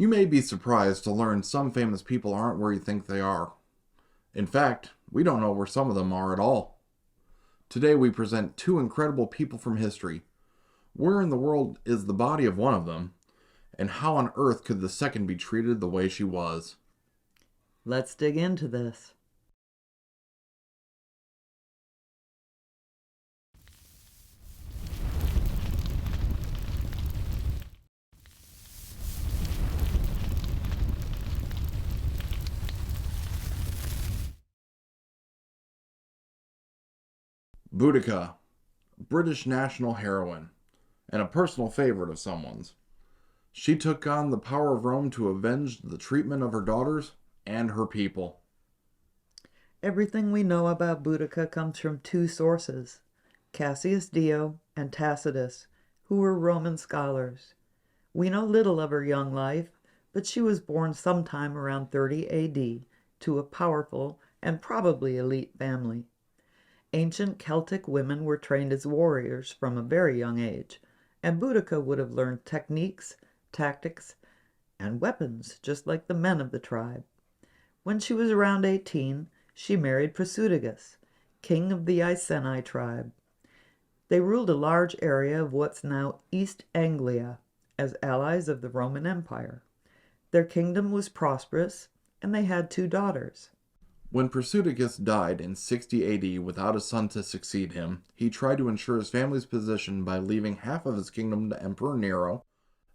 You may be surprised to learn some famous people aren't where you think they are. In fact, we don't know where some of them are at all. Today we present two incredible people from history. Where in the world is the body of one of them? And how on earth could the second be treated the way she was? Let's dig into this. Boudicca, British national heroine, and a personal favorite of someone's. She took on the power of Rome to avenge the treatment of her daughters and her people. Everything we know about Boudicca comes from two sources, Cassius Dio and Tacitus, who were Roman scholars. We know little of her young life, but she was born sometime around 30 AD to a powerful and probably elite family. Ancient Celtic women were trained as warriors from a very young age, and Boudicca would have learned techniques, tactics, and weapons just like the men of the tribe. When she was around 18, she married Prasutagus, king of the Iceni tribe. They ruled a large area of what's now East Anglia as allies of the Roman Empire. Their kingdom was prosperous, and they had two daughters. When Prasutagus died in 60 AD without a son to succeed him, he tried to ensure his family's position by leaving half of his kingdom to Emperor Nero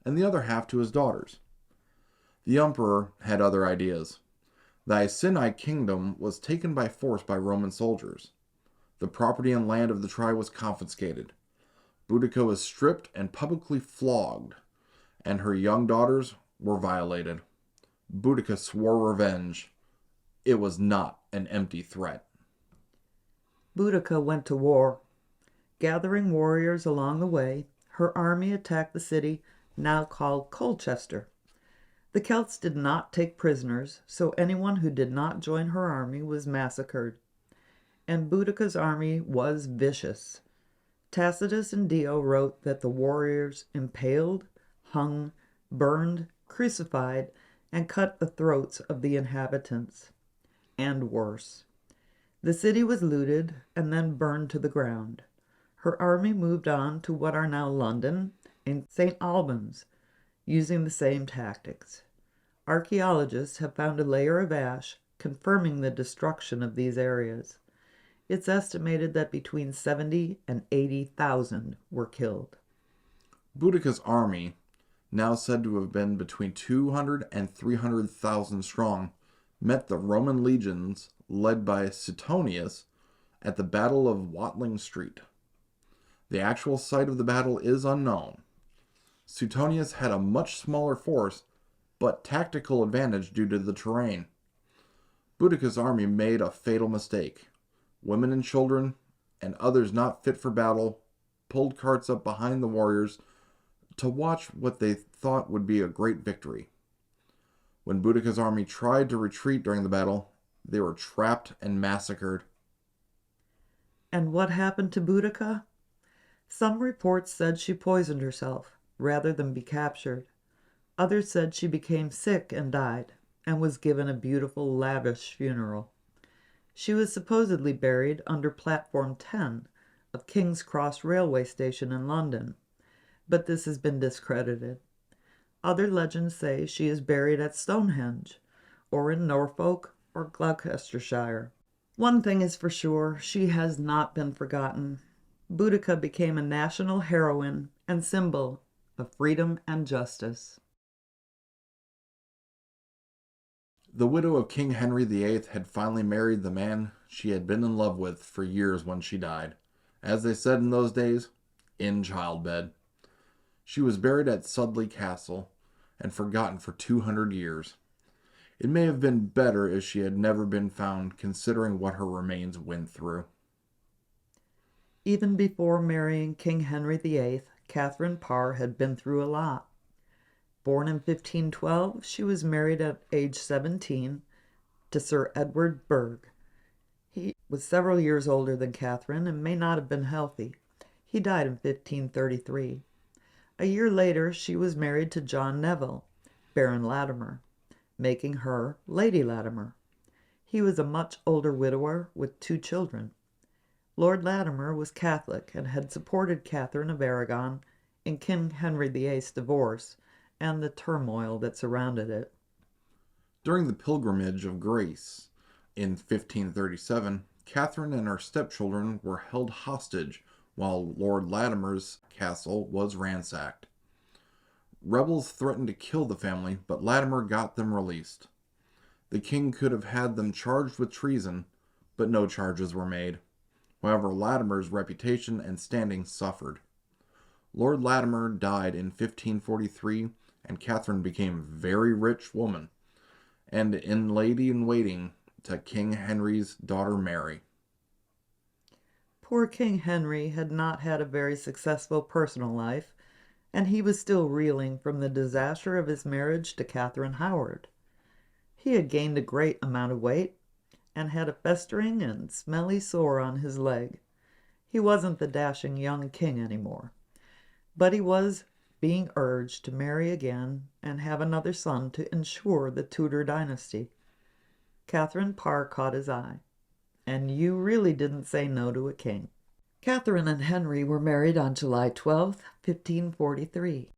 and the other half to his daughters. The emperor had other ideas. The Iceni kingdom was taken by force by Roman soldiers. The property and land of the tribe was confiscated. Boudicca was stripped and publicly flogged, and her young daughters were violated. Boudicca swore revenge. It was not an empty threat. Boudicca went to war. Gathering warriors along the way, her army attacked the city now called Colchester. The Celts did not take prisoners, so anyone who did not join her army was massacred. And Boudicca's army was vicious. Tacitus and Dio wrote that the warriors impaled, hung, burned, crucified, and cut the throats of the inhabitants. And worse. The city was looted and then burned to the ground. Her army moved on to what are now London and St. Albans, using the same tactics. Archaeologists have found a layer of ash confirming the destruction of these areas. It's estimated that between 70 and 80,000 were killed. Boudicca's army, now said to have been between 200 and 300,000 strong, met the Roman legions led by Suetonius at the Battle of Watling Street. The actual site of the battle is unknown. Suetonius had a much smaller force, but tactical advantage due to the terrain. Boudicca's army made a fatal mistake. Women and children, and others not fit for battle, pulled carts up behind the warriors to watch what they thought would be a great victory. When Boudicca's army tried to retreat during the battle, they were trapped and massacred. And what happened to Boudicca? Some reports said she poisoned herself rather than be captured. Others said she became sick and died, and was given a beautiful, lavish funeral. She was supposedly buried under Platform 10 of King's Cross railway station in London, but this has been discredited. Other legends say she is buried at Stonehenge, or in Norfolk or Gloucestershire. One thing is for sure, she has not been forgotten. Boudicca became a national heroine and symbol of freedom and justice. The widow of King Henry VIII had finally married the man she had been in love with for years when she died. As they said in those days, in childbed. She was buried at Sudley Castle and forgotten for 200 years. It may have been better if she had never been found, considering what her remains went through. Even before marrying King Henry VIII, Catherine Parr had been through a lot. Born in 1512, she was married at age 17 to Sir Edward Berg. He was several years older than Catherine and may not have been healthy. He died in 1533. A year later, she was married to John Neville, Baron Latimer, making her Lady Latimer. He was a much older widower with 2 children. Lord Latimer was Catholic and had supported Catherine of Aragon in King Henry VIII's divorce and the turmoil that surrounded it. During the Pilgrimage of Grace in 1537, Catherine and her stepchildren were held hostage while Lord Latimer's castle was ransacked. Rebels threatened to kill the family, but Latimer got them released. The king could have had them charged with treason, but no charges were made. However, Latimer's reputation and standing suffered. Lord Latimer died in 1543, and Catherine became a very rich woman, and in lady-in-waiting to King Henry's daughter Mary. Poor King Henry had not had a very successful personal life, and he was still reeling from the disaster of his marriage to Catherine Howard. He had gained a great amount of weight and had a festering and smelly sore on his leg. He wasn't the dashing young king anymore, but he was being urged to marry again and have another son to ensure the Tudor dynasty. Catherine Parr caught his eye, and you really didn't say no to a king. Catherine and Henry were married on July 12, 1543.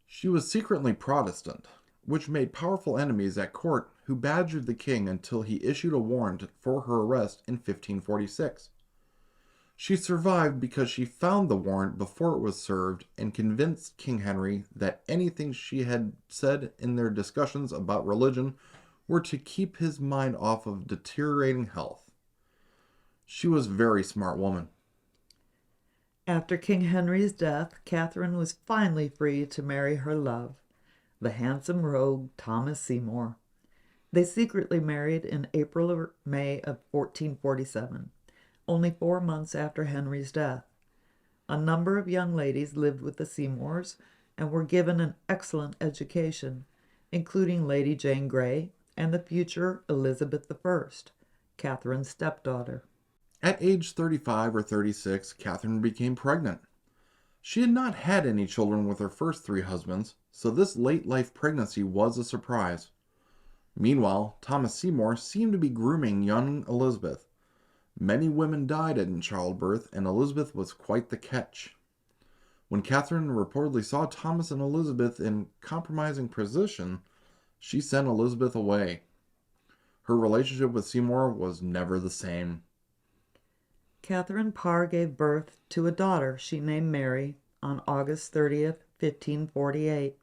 She was secretly Protestant, which made powerful enemies at court who badgered the king until he issued a warrant for her arrest in 1546. She survived because she found the warrant before it was served and convinced King Henry that anything she had said in their discussions about religion were to keep his mind off of deteriorating health. She was a very smart woman. After King Henry's death, Catherine was finally free to marry her love, the handsome rogue Thomas Seymour. They secretly married in April or May of 1447, only 4 months after Henry's death. A number of young ladies lived with the Seymours and were given an excellent education, including Lady Jane Grey and the future Elizabeth I, Catherine's stepdaughter. At age 35 or 36, Catherine became pregnant. She had not had any children with her first 3 husbands, so this late-life pregnancy was a surprise. Meanwhile, Thomas Seymour seemed to be grooming young Elizabeth. Many women died in childbirth, and Elizabeth was quite the catch. When Catherine reportedly saw Thomas and Elizabeth in compromising position, she sent Elizabeth away. Her relationship with Seymour was never the same. Catherine Parr gave birth to a daughter she named Mary on August 30th, 1548.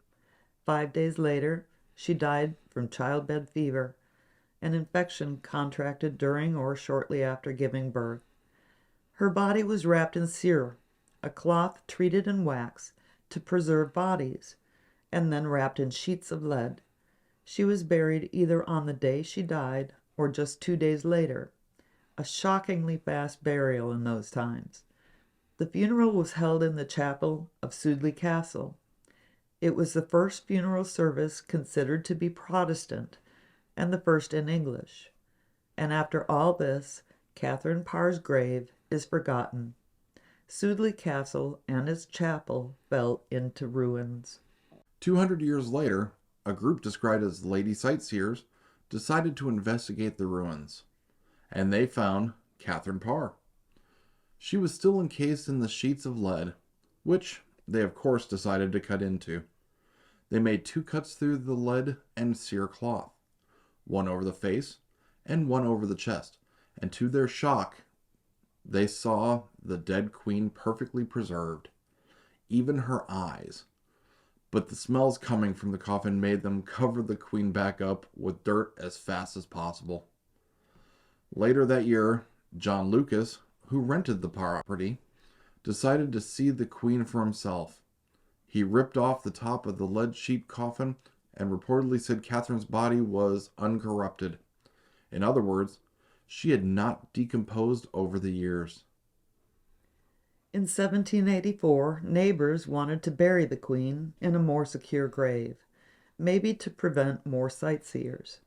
5 days later, she died from childbed fever, an infection contracted during or shortly after giving birth. Her body was wrapped in cire, a cloth treated in wax to preserve bodies, and then wrapped in sheets of lead. She was buried either on the day she died or just 2 days later, a shockingly fast burial in those times. The funeral was held in the chapel of Sudeley Castle. It was the first funeral service considered to be Protestant and the first in English. And after all this, Catherine Parr's grave is forgotten. Sudeley Castle and its chapel fell into ruins. 200 years later, a group described as Lady Sightseers decided to investigate the ruins, and they found Catherine Parr. She was still encased in the sheets of lead, which they of course decided to cut into. They made 2 cuts through the lead and cire cloth, one over the face and one over the chest, and to their shock, they saw the dead queen perfectly preserved, even her eyes. But the smells coming from the coffin made them cover the queen back up with dirt as fast as possible. Later that year, John Lucas, who rented the property, decided to see the queen for himself. He ripped off the top of the lead sheet coffin and reportedly said Catherine's body was uncorrupted. In other words, she had not decomposed over the years. In 1784, neighbors wanted to bury the queen in a more secure grave, maybe to prevent more sightseers.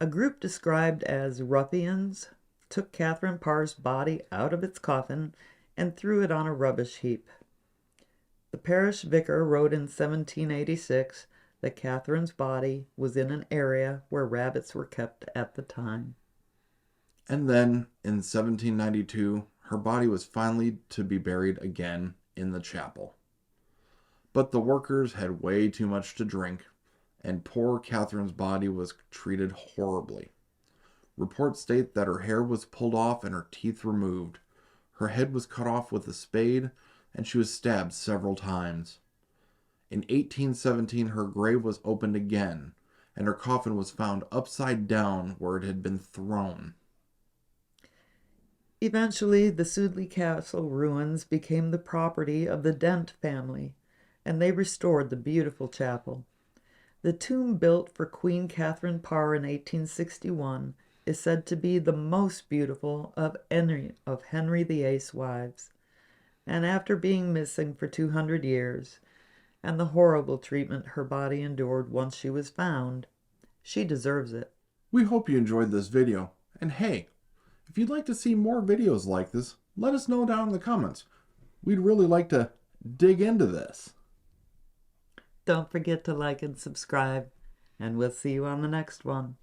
A group described as ruffians took Catherine Parr's body out of its coffin and threw it on a rubbish heap. The parish vicar wrote in 1786 that Catherine's body was in an area where rabbits were kept at the time. And then, in 1792, her body was finally to be buried again in the chapel. But the workers had way too much to drink, and poor Catherine's body was treated horribly. Reports state that her hair was pulled off and her teeth removed. Her head was cut off with a spade, and she was stabbed several times. In 1817, her grave was opened again, and her coffin was found upside down where it had been thrown. Eventually, the Sudeley Castle ruins became the property of the Dent family, and they restored the beautiful chapel. The tomb built for Queen Catherine Parr in 1861 is said to be the most beautiful of any of Henry VIII's wives, and after being missing for 200 years, and the horrible treatment her body endured once she was found, she deserves it. We hope you enjoyed this video, and hey, if you'd like to see more videos like this, let us know down in the comments. We'd really like to dig into this. Don't forget to like and subscribe, and we'll see you on the next one.